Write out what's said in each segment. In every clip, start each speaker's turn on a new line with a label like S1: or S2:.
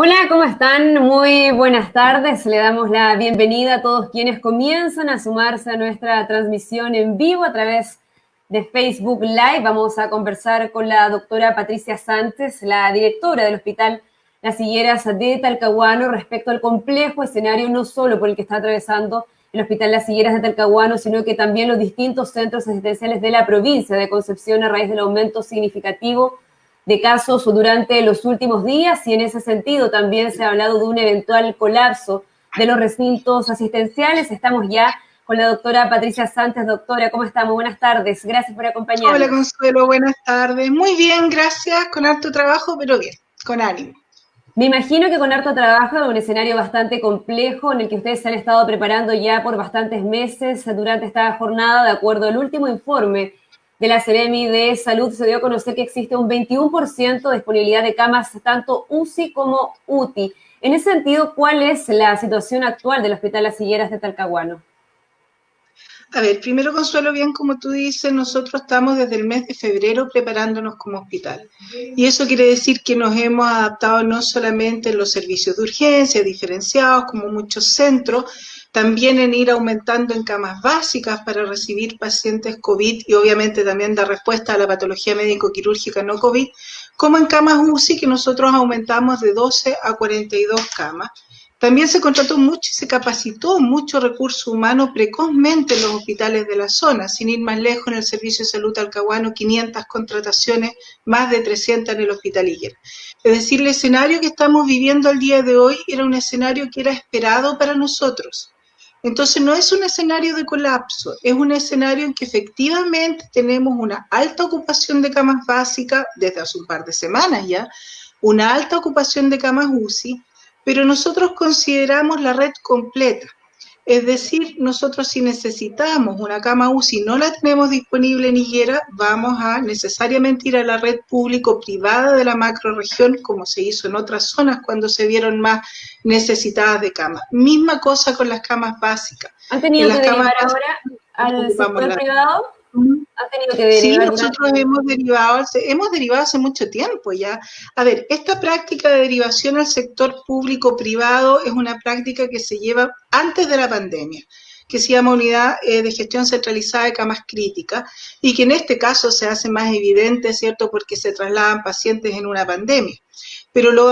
S1: Hola, ¿cómo están? Muy buenas tardes. Le damos la bienvenida a todos quienes comienzan a sumarse a nuestra transmisión en vivo a través de Facebook Live. Vamos a conversar con la doctora Patricia Sánchez, la directora del Hospital Las Higueras de Talcahuano, respecto al complejo escenario no solo por el que está atravesando el Hospital Las Higueras de Talcahuano, sino que también los distintos centros asistenciales de la provincia de Concepción a raíz del aumento significativo de casos durante los últimos días, y en ese sentido también se ha hablado de un eventual colapso de los recintos asistenciales. Estamos ya con la doctora Patricia Sánchez. Doctora, ¿cómo estamos? Buenas tardes, gracias por acompañarnos.
S2: Hola Consuelo, buenas tardes. Muy bien, gracias, con harto trabajo, pero bien, con ánimo.
S1: Me imagino que con harto trabajo, un escenario bastante complejo en el que ustedes se han estado preparando ya por bastantes meses durante esta jornada. De acuerdo al último informe de la Seremi de Salud, se dio a conocer que existe un 21% de disponibilidad de camas, tanto UCI como UTI. En ese sentido, ¿cuál es la situación actual del Hospital Las Higueras de Talcahuano?
S2: A ver, primero Consuelo, bien como tú dices, nosotros estamos desde el mes de febrero preparándonos como hospital. Y eso quiere decir que nos hemos adaptado no solamente en los servicios de urgencia diferenciados, como muchos centros, también en ir aumentando en camas básicas para recibir pacientes COVID y obviamente también dar respuesta a la patología médico-quirúrgica no COVID, como en camas UCI que nosotros aumentamos de 12 a 42 camas. También se contrató mucho y se capacitó mucho recurso humano precozmente en los hospitales de la zona. Sin ir más lejos, en el Servicio de Salud Talcahuano, 500 contrataciones, más de 300 en el Hospital Higuera. Es decir, el escenario que estamos viviendo al día de hoy era un escenario que era esperado para nosotros. Entonces no es un escenario de colapso, es un escenario en que efectivamente tenemos una alta ocupación de camas básicas desde hace un par de semanas ya, una alta ocupación de camas UCI, pero nosotros consideramos la red completa. Es decir, nosotros si necesitamos una cama UCI y no la tenemos disponible en Higuera, vamos a necesariamente ir a la red público-privada de la macrorregión, como se hizo en otras zonas cuando se vieron más necesitadas de camas. Misma cosa con las camas básicas.
S1: ¿Han tenido que derivar ahora al sector privado? ¿Han tenido que derivar?
S2: Sí, nosotros hemos derivado hace mucho tiempo ya. A ver, esta práctica de derivación al sector público-privado es una práctica que se lleva antes de la pandemia, que se llama Unidad de Gestión Centralizada de Camas Críticas, y que en este caso se hace más evidente, ¿cierto?, porque se trasladan pacientes en una pandemia. Pero lo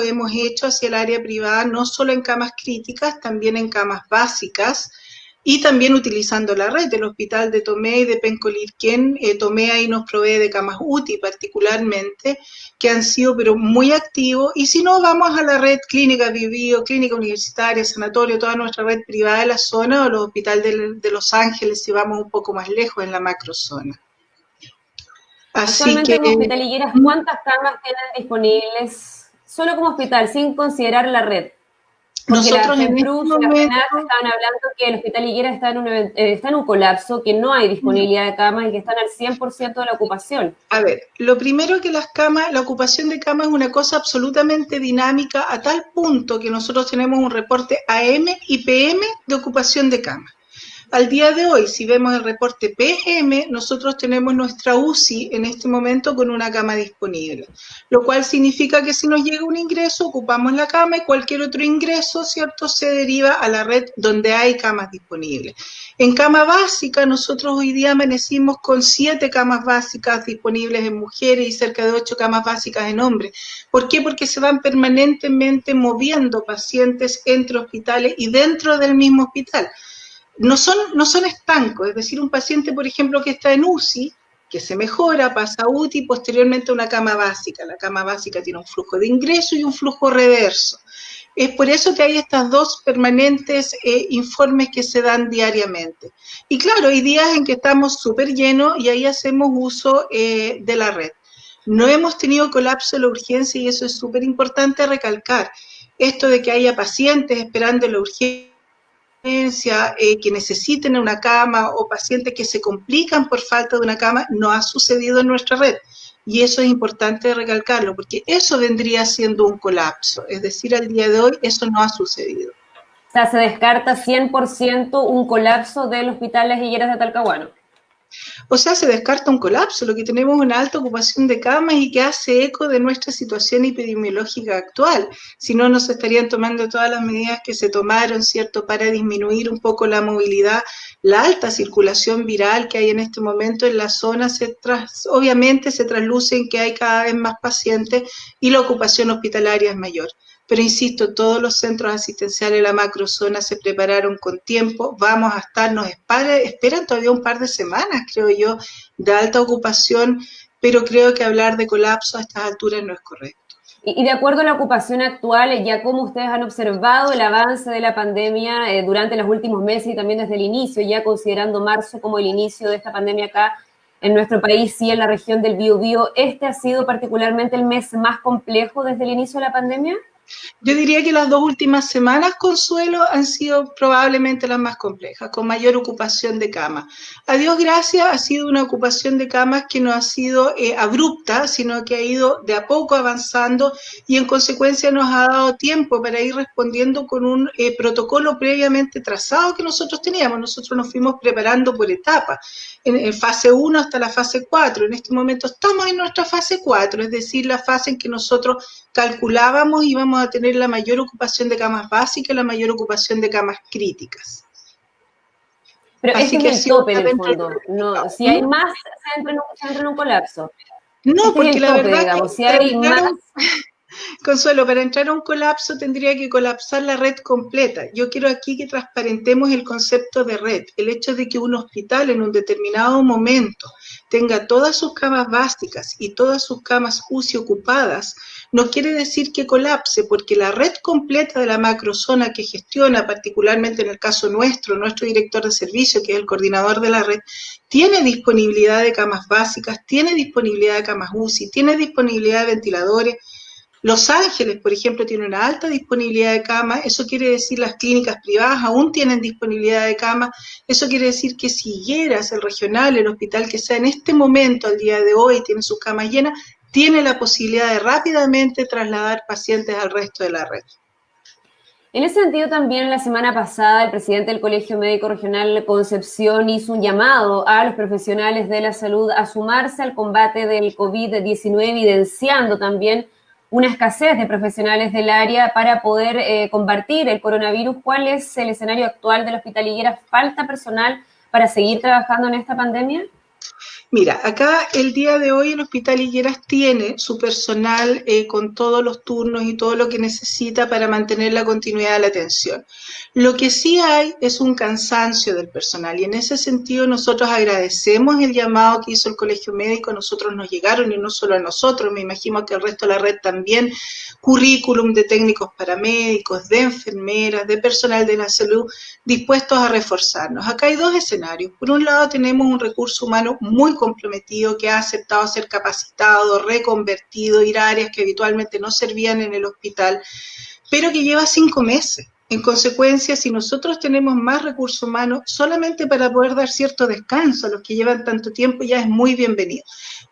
S2: hemos hecho hacia el área privada, no solo en camas críticas, también en camas básicas, y también utilizando la red del Hospital de Tomé y de Pencolirquén. Tomé ahí nos provee de camas UTI particularmente, que han sido pero muy activos, y si no, vamos a la red Clínica Bio, Clínica Universitaria, Sanatorio, toda nuestra red privada de la zona, o los hospitales de Los Ángeles si vamos un poco más lejos en la macrozona.
S1: Así actualmente que, en Hospital Higueras, ¿cuántas camas tienen disponibles solo como hospital, sin considerar la red? Porque nosotros la FEMPRUS y la FENAC estaban hablando que el Hospital Higueras está en un colapso, que no hay disponibilidad de camas y que están al 100% de la ocupación.
S2: A ver, lo primero que las camas, la ocupación de camas es una cosa absolutamente dinámica, a tal punto que nosotros tenemos un reporte AM y PM de ocupación de camas. Al día de hoy, si vemos el reporte PM, nosotros tenemos nuestra UCI en este momento con una cama disponible, lo cual significa que si nos llega un ingreso, ocupamos la cama, y cualquier otro ingreso, ¿cierto?, se deriva a la red donde hay camas disponibles. En cama básica, nosotros hoy día amanecimos con 7 camas básicas disponibles en mujeres y cerca de 8 camas básicas en hombres. ¿Por qué? Porque se van permanentemente moviendo pacientes entre hospitales y dentro del mismo hospital. No son estancos, es decir, un paciente, por ejemplo, que está en UCI, que se mejora, pasa a UTI y posteriormente a una cama básica. La cama básica tiene un flujo de ingreso y un flujo reverso. Es por eso que hay estas dos permanentes informes que se dan diariamente. Y claro, hay días en que estamos súper llenos y ahí hacemos uso de la red. No hemos tenido colapso de la urgencia, y eso es súper importante recalcar. Esto de que haya pacientes esperando la urgencia, que necesiten una cama, o pacientes que se complican por falta de una cama, no ha sucedido en nuestra red. Y eso es importante recalcarlo, porque eso vendría siendo un colapso. Es decir, al día de hoy eso no ha sucedido.
S1: O sea, se descarta 100% un colapso del Hospital Las Higueras de Talcahuano.
S2: O sea, se descarta un colapso, lo que tenemos es una alta ocupación de camas y que hace eco de nuestra situación epidemiológica actual. Si no, no se estarían tomando todas las medidas que se tomaron, ¿cierto?, para disminuir un poco la movilidad, la alta circulación viral que hay en este momento en la zona, obviamente se trasluce en que hay cada vez más pacientes y la ocupación hospitalaria es mayor. Pero insisto, todos los centros asistenciales de la macrozona se prepararon con tiempo, vamos a estar, esperan todavía un par de semanas, creo yo, de alta ocupación, pero creo que hablar de colapso a estas alturas no es correcto.
S1: Y de acuerdo a la ocupación actual, ya cómo ustedes han observado el avance de la pandemia durante los últimos meses y también desde el inicio, ya considerando marzo como el inicio de esta pandemia acá en nuestro país y en la región del Biobío, ¿este ha sido particularmente el mes más complejo desde el inicio de la pandemia?
S2: Yo diría que las 2 últimas semanas, Consuelo, han sido probablemente las más complejas, con mayor ocupación de camas. A Dios gracias, ha sido una ocupación de camas que no ha sido abrupta, sino que ha ido de a poco avanzando y en consecuencia nos ha dado tiempo para ir respondiendo con un protocolo previamente trazado que nosotros teníamos. Nosotros nos fuimos preparando por etapas, en fase 1 hasta la fase 4. En este momento estamos en nuestra fase 4, es decir, la fase en que nosotros calculábamos íbamos a tener la mayor ocupación de camas básicas, la mayor ocupación de camas críticas.
S1: Pero así este es el tope en el fondo. No, si hay más, se entra en un colapso.
S2: No,
S1: este
S2: porque
S1: es el
S2: la
S1: tope,
S2: verdad
S1: digamos,
S2: que
S1: si hay más...
S2: Consuelo, para entrar a un colapso tendría que colapsar la red completa. Yo quiero aquí que transparentemos el concepto de red. El hecho de que un hospital en un determinado momento tenga todas sus camas básicas y todas sus camas UCI ocupadas, no quiere decir que colapse, porque la red completa de la macrozona que gestiona, particularmente en el caso nuestro director de servicio, que es el coordinador de la red, tiene disponibilidad de camas básicas, tiene disponibilidad de camas UCI, tiene disponibilidad de ventiladores. Los Ángeles, por ejemplo, tiene una alta disponibilidad de camas, eso quiere decir las clínicas privadas aún tienen disponibilidad de camas, eso quiere decir que si Higueras, el regional, el hospital que sea en este momento, al día de hoy, tiene sus camas llenas, tiene la posibilidad de rápidamente trasladar pacientes al resto de la red.
S1: En ese sentido, también la semana pasada el presidente del Colegio Médico Regional Concepción hizo un llamado a los profesionales de la salud a sumarse al combate del COVID-19, evidenciando también una escasez de profesionales del área para poder combatir el coronavirus. ¿Cuál es el escenario actual del Hospital Higueras? ¿Falta personal para seguir trabajando en esta pandemia?
S2: Mira, acá el día de hoy el Hospital Higueras tiene su personal con todos los turnos y todo lo que necesita para mantener la continuidad de la atención. Lo que sí hay es un cansancio del personal y en ese sentido nosotros agradecemos el llamado que hizo el Colegio Médico, a nosotros nos llegaron y no solo a nosotros, me imagino que al resto de la red también, currículum de técnicos paramédicos, de enfermeras, de personal de la salud dispuestos a reforzarnos. Acá hay dos escenarios. Por un lado tenemos un recurso humano muy comprometido que ha aceptado ser capacitado, reconvertido, ir a áreas que habitualmente no servían en el hospital, pero que lleva 5 meses. En consecuencia, si nosotros tenemos más recursos humanos, solamente para poder dar cierto descanso a los que llevan tanto tiempo, ya es muy bienvenido.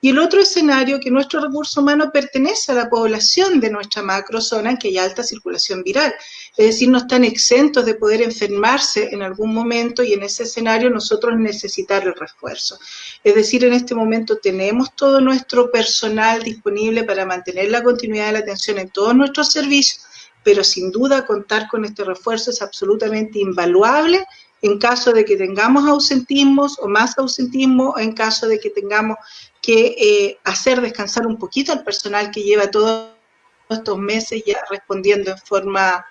S2: Y el otro escenario, que nuestro recurso humano pertenece a la población de nuestra macrozona, en que hay alta circulación viral. Es decir, no están exentos de poder enfermarse en algún momento y en ese escenario nosotros necesitar el refuerzo. Es decir, en este momento tenemos todo nuestro personal disponible para mantener la continuidad de la atención en todos nuestros servicios, pero sin duda contar con este refuerzo es absolutamente invaluable en caso de que tengamos ausentismos o más ausentismo, o en caso de que tengamos que hacer descansar un poquito al personal que lleva todos estos meses ya respondiendo en forma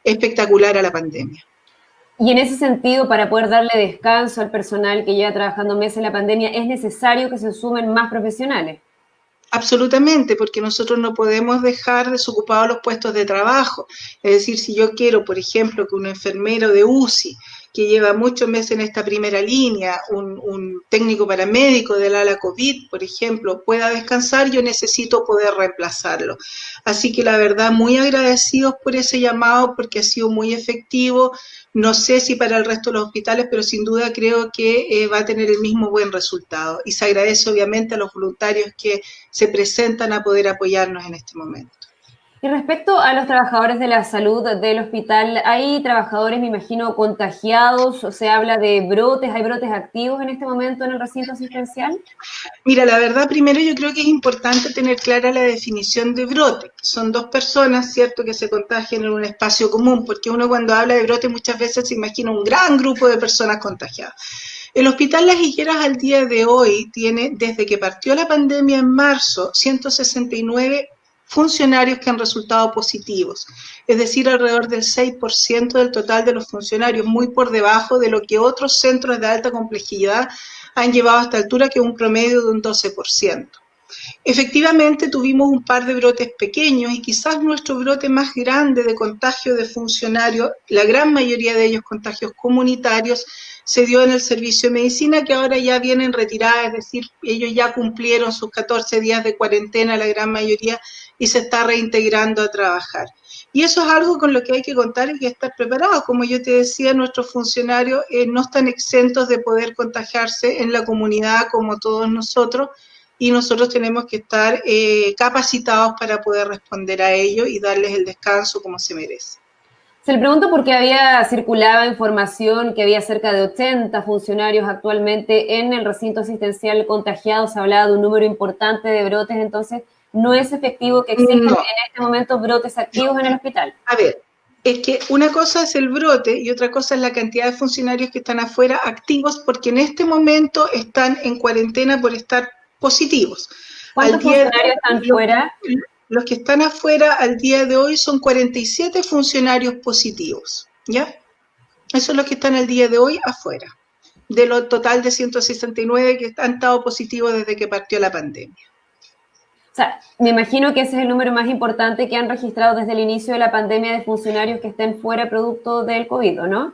S2: espectacular a la pandemia.
S1: Y en ese sentido, para poder darle descanso al personal que lleva trabajando meses en la pandemia, ¿es necesario que se sumen más profesionales?
S2: Absolutamente, porque nosotros no podemos dejar desocupados los puestos de trabajo. Es decir, si yo quiero, por ejemplo, que un enfermero de UCI, que lleva muchos meses en esta primera línea, un técnico paramédico del ala COVID, por ejemplo, pueda descansar, yo necesito poder reemplazarlo. Así que la verdad, muy agradecidos por ese llamado, porque ha sido muy efectivo. No sé si para el resto de los hospitales, pero sin duda creo que va a tener el mismo buen resultado. Y se agradece obviamente a los voluntarios que se presentan a poder apoyarnos en este momento.
S1: Y respecto a los trabajadores de la salud del hospital, ¿hay trabajadores, me imagino, contagiados? ¿O se habla de brotes? ¿Hay brotes activos en este momento en el recinto asistencial?
S2: Mira, la verdad, primero yo creo que es importante tener clara la definición de brote. Son dos personas, ¿cierto?, que se contagian en un espacio común, porque uno cuando habla de brote muchas veces se imagina un gran grupo de personas contagiadas. El Hospital Las Higueras al día de hoy tiene, desde que partió la pandemia en marzo, 169 funcionarios que han resultado positivos, es decir, alrededor del 6% del total de los funcionarios, muy por debajo de lo que otros centros de alta complejidad han llevado a esta altura, que es un promedio de un 12%. Efectivamente, tuvimos un par de brotes pequeños y quizás nuestro brote más grande de contagio de funcionarios, la gran mayoría de ellos contagios comunitarios, se dio en el servicio de medicina, que ahora ya vienen retiradas, es decir, ellos ya cumplieron sus 14 días de cuarentena, la gran mayoría, y se está reintegrando a trabajar. Y eso es algo con lo que hay que contar y que estar preparados. Como yo te decía, nuestros funcionarios no están exentos de poder contagiarse en la comunidad como todos nosotros, y nosotros tenemos que estar capacitados para poder responder a ello y darles el descanso como se merece.
S1: Se le pregunto porque había circulado información que había cerca de 80 funcionarios actualmente en el recinto asistencial contagiados. Se hablaba de un número importante de brotes, entonces no es efectivo que existan
S2: No,
S1: en este momento brotes activos en el hospital.
S2: a ver, es que una cosa es el brote y otra cosa es la cantidad de funcionarios que están afuera activos, porque en este momento están en cuarentena por estar positivos. Al
S1: ¿Cuántos
S2: día de
S1: funcionarios están
S2: hoy,
S1: fuera?
S2: los que están afuera al día de hoy son 47 funcionarios positivos, ¿ya? Eso es lo que están al día de hoy afuera, de lo total de 169 que han estado positivos desde que partió la pandemia.
S1: O sea, me imagino que ese es el número más importante que han registrado desde el inicio de la pandemia de funcionarios que estén fuera producto del COVID, ¿no?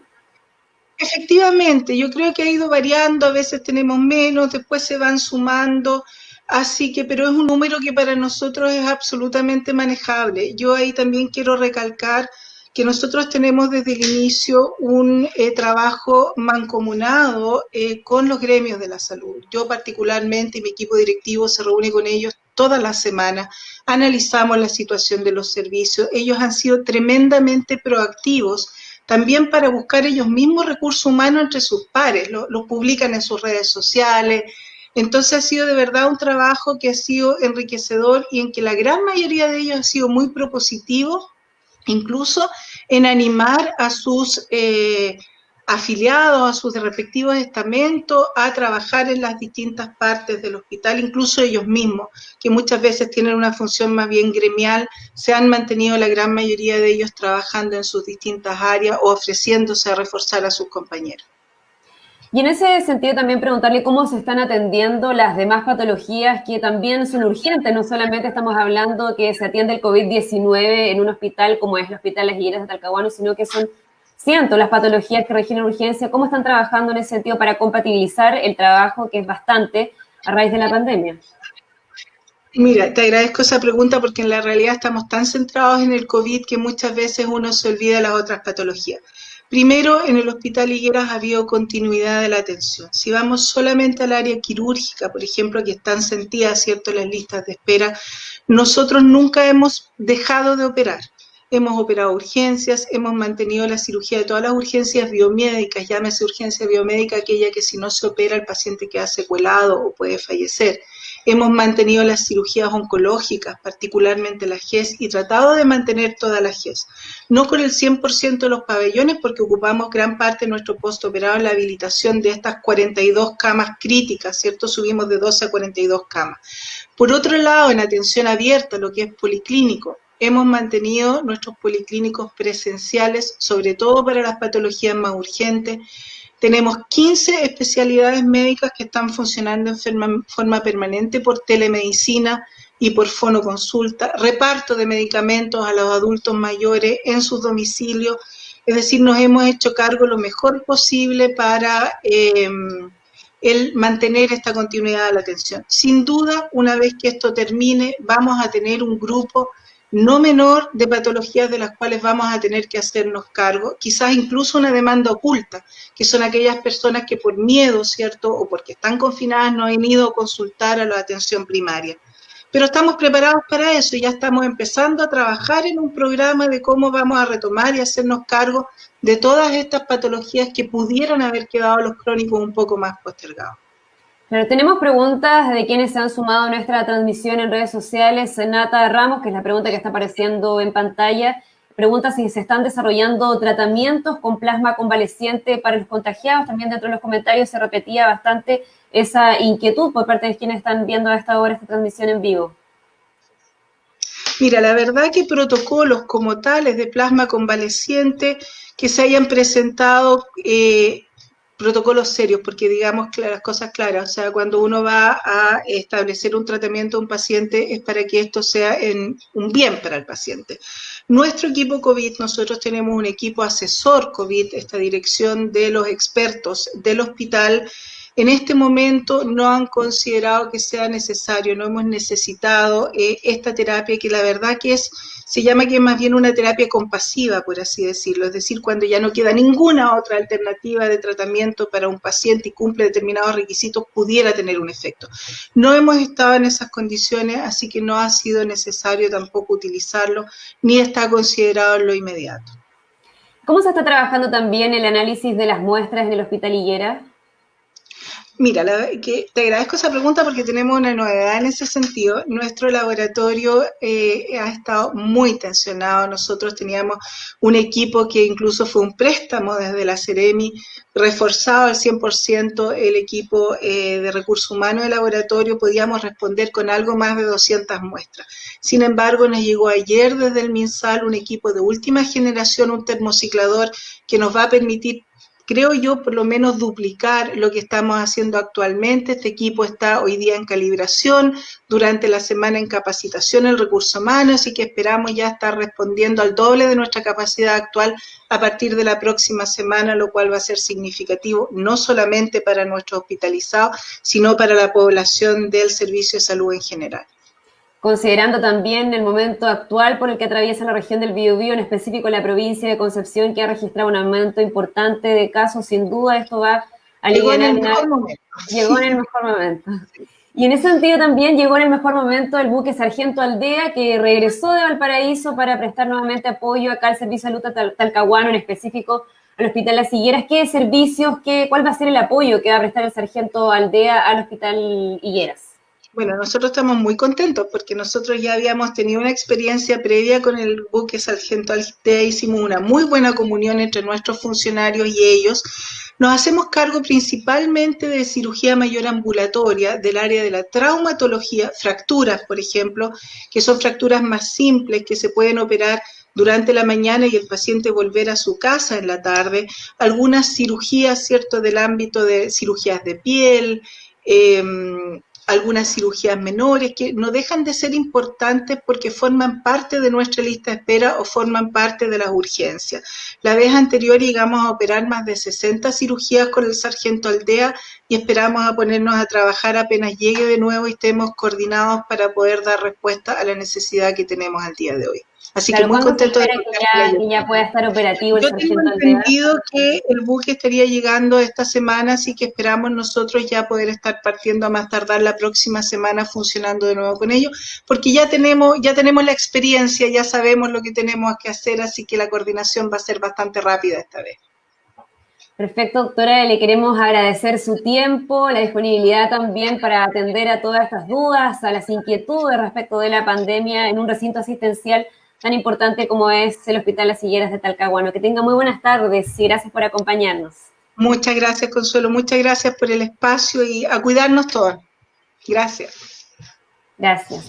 S2: Efectivamente, yo creo que ha ido variando, a veces tenemos menos, después se van sumando, así que, pero es un número que para nosotros es absolutamente manejable. Yo ahí también quiero recalcar que nosotros tenemos desde el inicio un trabajo mancomunado con los gremios de la salud. Yo particularmente y mi equipo directivo se reúne con ellos todas las semanas, analizamos la situación de los servicios. Ellos han sido tremendamente proactivos también para buscar ellos mismos recursos humanos entre sus pares, lo publican en sus redes sociales. Entonces ha sido de verdad un trabajo que ha sido enriquecedor y en que la gran mayoría de ellos ha sido muy propositivo, incluso en animar a sus afiliados, a sus respectivos estamentos, a trabajar en las distintas partes del hospital, incluso ellos mismos, que muchas veces tienen una función más bien gremial, se han mantenido la gran mayoría de ellos trabajando en sus distintas áreas o ofreciéndose a reforzar a sus compañeros.
S1: Y en ese sentido también preguntarle cómo se están atendiendo las demás patologías que también son urgentes. No solamente estamos hablando que se atiende el COVID-19 en un hospital como es el Hospital Las Higueras de Talcahuano, sino que son cientos las patologías que requieren urgencia. ¿Cómo están trabajando en ese sentido para compatibilizar el trabajo, que es bastante, a raíz de la pandemia?
S2: Mira, te agradezco esa pregunta porque en la realidad estamos tan centrados en el COVID que muchas veces uno se olvida de las otras patologías. Primero, en el Hospital Higueras ha habido continuidad de la atención. Si vamos solamente al área quirúrgica, por ejemplo, que están sentidas, ¿cierto?, las listas de espera, nosotros nunca hemos dejado de operar. Hemos operado urgencias, hemos mantenido la cirugía de todas las urgencias biomédicas, llámese urgencia biomédica aquella que si no se opera el paciente queda secuelado o puede fallecer. Hemos mantenido las cirugías oncológicas, particularmente las GES, y tratado de mantener todas las GES. No con el 100% de los pabellones, porque ocupamos gran parte de nuestro postoperado en la habilitación de estas 42 camas críticas, ¿cierto? Subimos de 12 a 42 camas. Por otro lado, en atención abierta, lo que es policlínico, hemos mantenido nuestros policlínicos presenciales, sobre todo para las patologías más urgentes. Tenemos 15 especialidades médicas que están funcionando en forma permanente por telemedicina y por fonoconsulta, reparto de medicamentos a los adultos mayores en sus domicilios. Es decir, nos hemos hecho cargo lo mejor posible para el mantener esta continuidad de la atención. Sin duda, una vez que esto termine, vamos a tener un grupo no menor de patologías de las cuales vamos a tener que hacernos cargo, quizás incluso una demanda oculta, que son aquellas personas que por miedo, ¿cierto?, o porque están confinadas no han ido a consultar a la atención primaria. Pero estamos preparados para eso y ya estamos empezando a trabajar en un programa de cómo vamos a retomar y hacernos cargo de todas estas patologías que pudieran haber quedado los crónicos un poco más postergados.
S1: Pero tenemos preguntas de quienes se han sumado a nuestra transmisión en redes sociales. Nata Ramos, que es la pregunta que está apareciendo en pantalla, pregunta si se están desarrollando tratamientos con plasma convaleciente para los contagiados. También dentro de los comentarios se repetía bastante esa inquietud por parte de quienes están viendo a esta hora esta transmisión en vivo.
S2: Mira, la verdad que protocolos como tales de plasma convaleciente que se hayan presentado, protocolos serios, porque digamos las cosas claras, o sea, cuando uno va a establecer un tratamiento a un paciente es para que esto sea un bien para el paciente. Nuestro equipo COVID, nosotros tenemos un equipo asesor COVID, esta dirección de los expertos del hospital, en este momento no han considerado que sea necesario, no hemos necesitado esta terapia que la verdad que se llama que es más bien una terapia compasiva, por así decirlo, es decir, cuando ya no queda ninguna otra alternativa de tratamiento para un paciente y cumple determinados requisitos, pudiera tener un efecto. No hemos estado en esas condiciones, así que no ha sido necesario tampoco utilizarlo, ni está considerado en lo inmediato.
S1: ¿Cómo se está trabajando también el análisis de las muestras en el Hospital Higuera?
S2: Mira, te agradezco esa pregunta porque tenemos una novedad en ese sentido. Nuestro laboratorio ha estado muy tensionado. Nosotros teníamos un equipo que incluso fue un préstamo desde la Seremi, reforzado al 100% el equipo de recursos humanos del laboratorio. Podíamos responder con algo más de 200 muestras. Sin embargo, nos llegó ayer desde el MinSal un equipo de última generación, un termociclador que nos va a permitir, creo yo, por lo menos duplicar lo que estamos haciendo actualmente. Este equipo está hoy día en calibración, durante la semana en capacitación en recursos humanos, así que esperamos ya estar respondiendo al doble de nuestra capacidad actual a partir de la próxima semana, lo cual va a ser significativo no solamente para nuestros hospitalizados, sino para la población del servicio de salud en general.
S1: Considerando también el momento actual por el que atraviesa la región del Biobío, en específico la provincia de Concepción, que ha registrado un aumento importante de casos, sin duda esto va a aliviar.
S2: Llegó en el mejor momento.
S1: Llegó en el mejor momento. Y en ese sentido también llegó en el mejor momento el buque Sargento Aldea, que regresó de Valparaíso para prestar nuevamente apoyo acá al Servicio de Salud Talcahuano, en específico al Hospital Las Higueras. ¿Qué servicios, cuál va a ser el apoyo que va a prestar el Sargento Aldea al Hospital Higueras?
S2: Bueno, nosotros estamos muy contentos porque nosotros ya habíamos tenido una experiencia previa con el buque Sargento Aldea, hicimos una muy buena comunión entre nuestros funcionarios y ellos. Nos hacemos cargo principalmente de cirugía mayor ambulatoria, del área de la traumatología, fracturas, por ejemplo, que son fracturas más simples que se pueden operar durante la mañana y el paciente volver a su casa en la tarde. Algunas cirugías, ¿cierto?, del ámbito de cirugías de piel, algunas cirugías menores que no dejan de ser importantes porque forman parte de nuestra lista de espera o forman parte de las urgencias. La vez anterior llegamos a operar más de 60 cirugías con el Sargento Aldea y esperamos a ponernos a trabajar apenas llegue de nuevo y estemos coordinados para poder dar respuesta a la necesidad que tenemos al día de hoy. Así que muy contento de
S1: que ya pueda estar operativo el Sargento Aldea.
S2: Yo tengo entendido que el buque estaría llegando esta semana, así que esperamos nosotros ya poder estar partiendo a más tardar la próxima semana funcionando de nuevo con ellos, porque ya tenemos la experiencia, ya sabemos lo que tenemos que hacer, así que la coordinación va a ser bastante rápida esta vez.
S1: Perfecto, doctora, le queremos agradecer su tiempo, la disponibilidad también para atender a todas estas dudas, a las inquietudes respecto de la pandemia en un recinto asistencial tan importante como es el Hospital Las Higueras de Talcahuano. Que tenga muy buenas tardes y gracias por acompañarnos.
S2: Muchas gracias, Consuelo, muchas gracias por el espacio y a cuidarnos todos. Gracias.
S1: Gracias.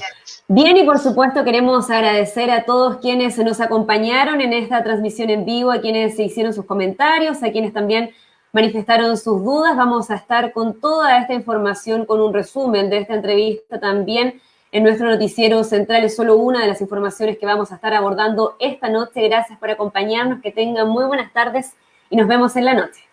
S1: Bien, y por supuesto queremos agradecer a todos quienes nos acompañaron en esta transmisión en vivo, a quienes se hicieron sus comentarios, a quienes también manifestaron sus dudas. Vamos a estar con toda esta información, con un resumen de esta entrevista también en nuestro noticiero central. Es solo una de las informaciones que vamos a estar abordando esta noche. Gracias por acompañarnos, que tengan muy buenas tardes y nos vemos en la noche.